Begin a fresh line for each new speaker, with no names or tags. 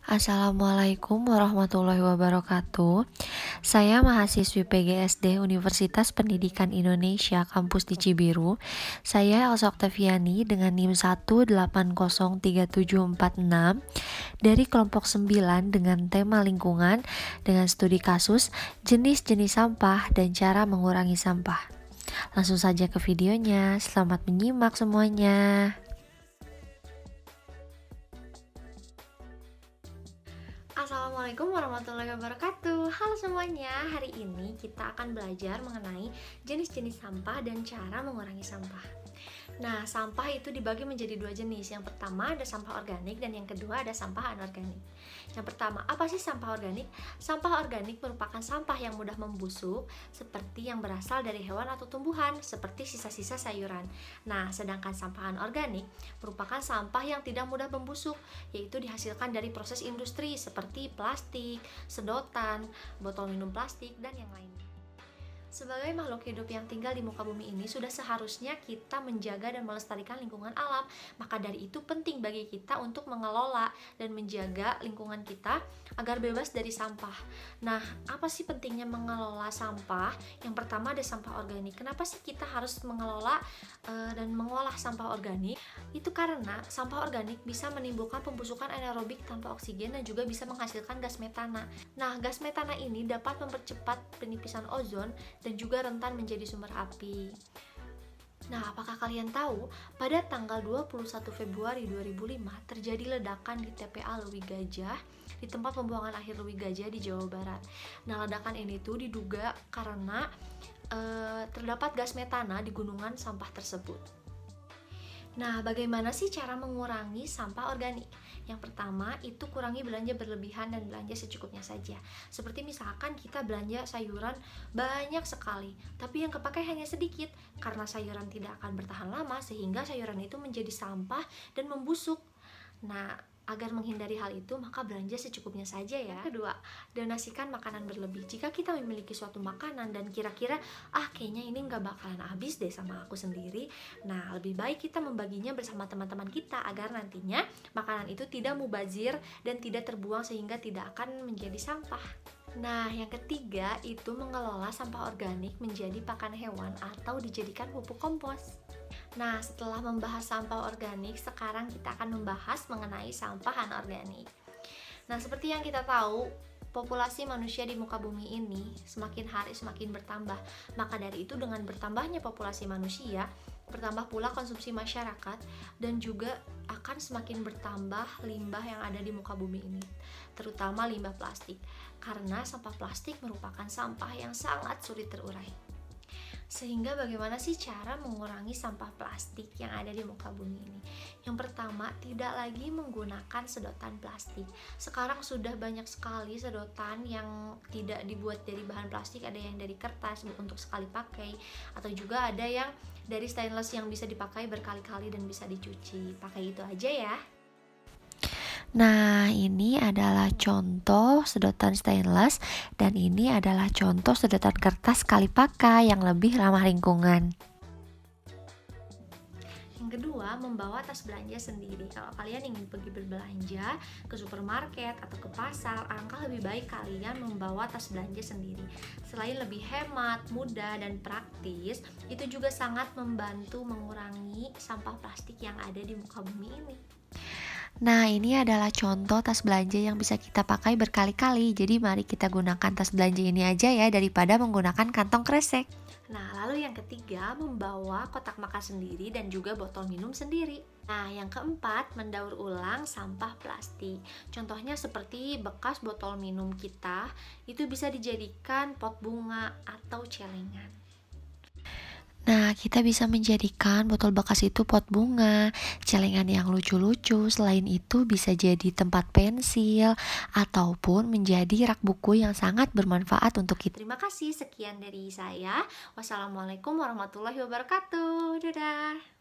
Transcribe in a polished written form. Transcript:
Assalamualaikum warahmatullahi wabarakatuh. Saya mahasiswi PGSD Universitas Pendidikan Indonesia Kampus di Cibiru. Saya Elsa Oktaviani dengan NIM 1803746 dari kelompok 9 dengan tema lingkungan dengan studi kasus, jenis-jenis sampah dan cara mengurangi sampah. Langsung saja ke videonya. Selamat menyimak semuanya.
Assalamualaikum warahmatullahi wabarakatuh. Halo semuanya, hari ini kita akan belajar mengenai jenis-jenis sampah dan cara mengurangi sampah. Nah, sampah itu dibagi menjadi dua jenis. Yang pertama ada sampah organik dan yang kedua ada sampah anorganik. Yang pertama, apa sih sampah organik? Sampah organik merupakan sampah yang mudah membusuk seperti yang berasal dari hewan atau tumbuhan seperti sisa-sisa sayuran. Nah, sedangkan sampah anorganik merupakan sampah yang tidak mudah membusuk, yaitu dihasilkan dari proses industri seperti plastik, sedotan, botol minum plastik, dan yang lainnya. Sebagai makhluk hidup yang tinggal di muka bumi ini, sudah seharusnya kita menjaga dan melestarikan lingkungan alam. Maka dari itu penting bagi kita untuk mengelola dan menjaga lingkungan kita agar bebas dari sampah. Nah, apa sih pentingnya mengelola sampah? Yang pertama ada sampah organik. Kenapa sih kita harus mengelola dan mengolah sampah organik? Itu karena sampah organik bisa menimbulkan pembusukan anaerobik tanpa oksigen dan juga bisa menghasilkan gas metana. Nah, gas metana ini dapat mempercepat penipisan ozon dan juga rentan menjadi sumber api. Nah, apakah kalian tahu pada tanggal 21 Februari 2005 terjadi ledakan di TPA Leuwi Gajah di tempat pembuangan akhir Leuwi Gajah di Jawa Barat. Nah, ledakan ini tuh diduga karena terdapat gas metana di gunungan sampah tersebut. Nah, bagaimana sih cara mengurangi sampah organik? Yang pertama, itu kurangi belanja berlebihan dan belanja secukupnya saja. Seperti misalkan kita belanja sayuran banyak sekali, tapi yang kepakai hanya sedikit, karena sayuran tidak akan bertahan lama, sehingga sayuran itu menjadi sampah dan membusuk. Nah, agar menghindari hal itu, maka belanja secukupnya saja ya. Kedua, donasikan makanan berlebih. Jika kita memiliki suatu makanan dan kira-kira, kayaknya ini nggak bakalan habis deh sama aku sendiri. Nah, lebih baik kita membaginya bersama teman-teman kita agar nantinya makanan itu tidak mubazir dan tidak terbuang sehingga tidak akan menjadi sampah. Nah, yang ketiga itu mengelola sampah organik menjadi pakan hewan atau dijadikan pupuk kompos. Nah, setelah membahas sampah organik, sekarang kita akan membahas mengenai sampah anorganik. Nah, seperti yang kita tahu, populasi manusia di muka bumi ini semakin hari semakin bertambah. Maka dari itu dengan bertambahnya populasi manusia, bertambah pula konsumsi masyarakat dan juga akan semakin bertambah limbah yang ada di muka bumi ini, terutama limbah plastik. Karena sampah plastik merupakan sampah yang sangat sulit terurai. Sehingga bagaimana sih cara mengurangi sampah plastik yang ada di muka bumi ini? Yang pertama, tidak lagi menggunakan sedotan plastik. Sekarang sudah banyak sekali sedotan yang tidak dibuat dari bahan plastik, ada yang dari kertas untuk sekali pakai, atau juga ada yang dari stainless yang bisa dipakai berkali-kali dan bisa dicuci. Pakai itu aja ya.
Nah, ini adalah contoh sedotan stainless dan ini adalah contoh sedotan kertas sekali pakai yang lebih ramah lingkungan.
Yang kedua, membawa tas belanja sendiri. Kalau kalian ingin pergi berbelanja ke supermarket atau ke pasar, alangkah lebih baik kalian membawa tas belanja sendiri. Selain lebih hemat, mudah, dan praktis, itu juga sangat membantu mengurangi sampah plastik yang ada di muka bumi ini.
Nah, ini adalah contoh tas belanja yang bisa kita pakai berkali-kali. Jadi mari kita gunakan tas belanja ini aja ya daripada menggunakan kantong kresek.
Nah, lalu yang ketiga, membawa kotak makan sendiri dan juga botol minum sendiri. Nah, yang keempat, mendaur ulang sampah plastik. Contohnya seperti bekas botol minum kita, itu bisa dijadikan pot bunga atau celengan.
Nah, kita bisa menjadikan botol bekas itu pot bunga, celengan yang lucu-lucu. Selain itu bisa jadi tempat pensil ataupun menjadi rak buku yang sangat bermanfaat untuk kita.
Terima kasih, sekian dari saya. Wassalamualaikum warahmatullahi wabarakatuh. Dadah.